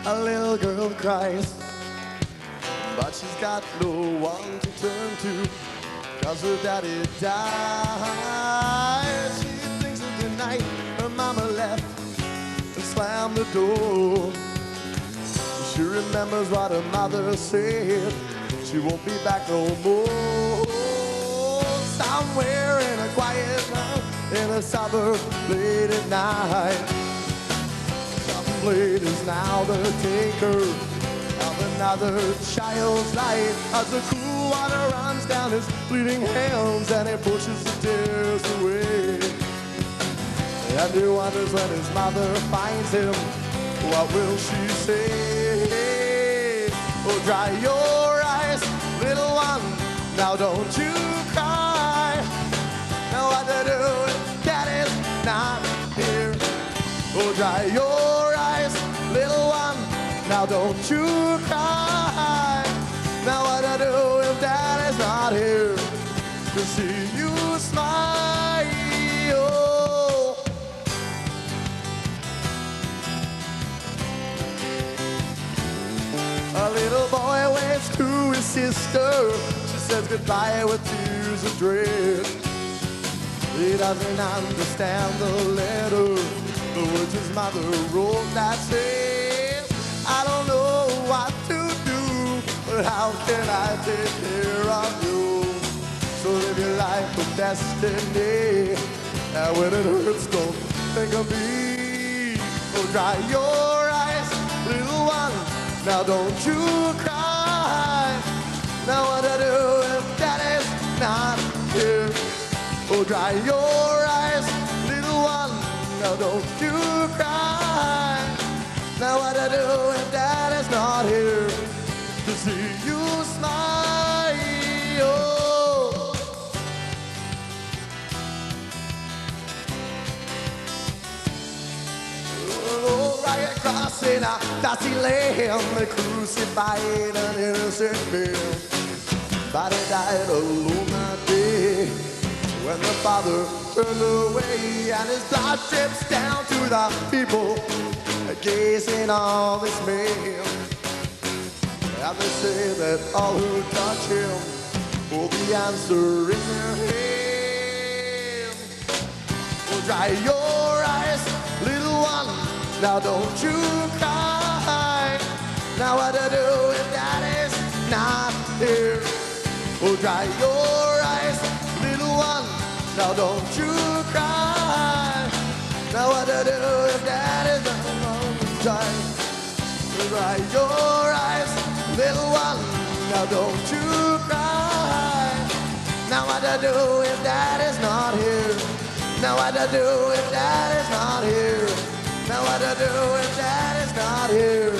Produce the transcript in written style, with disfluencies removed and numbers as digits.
A little girl cries, but she's got no one to turn to, 'cause her daddy died. She thinks of the night her mama left and slammed the door. She remembers what her mother said, she won't be back no more. Somewhere in a quiet town, in a suburb, late at night, some blade is now the taker of another child's life. As the cool water runs down his bleeding hands and he pushes the tears away, and he wonders when his mother finds him, what will she say? Oh, dry your eyes, little one, now don't you cry. Now what to do if daddy's not here? Oh, dry your eyes, little one, now don't you cry. Now what to do if daddy's not here to see you smile? A little boy waves to his sister. She says goodbye with tears of dread. He doesn't understand the letter, the words his mother wrote that said, I don't know what to do, but how can I take care of you? So live your life with destiny, and when it hurts, don't think of me. Oh, dry your eyes, little one, now don't you cry. Now what to do if daddy's not here? Oh, dry your eyes, little one, now don't you cry. Now what to do if daddy's not here to see you smile? Oh, right across in a dusty land, they crucified an innocent man. But he died alone that day, when the father turned away, and his blood drips down to the people gazing on this man. And they say that all who touch him will the answer in their hand. Oh, dry your eyes, little one, now don't you cry. Now what to do if daddy's not here? Oh, dry your eyes, little one, now don't you cry. Now what to do if daddy's not here? Dry your eyes, little one, now don't you cry. Now what to do if daddy's not here? Now what to do if daddy's not here? Now what to do if daddy's not here?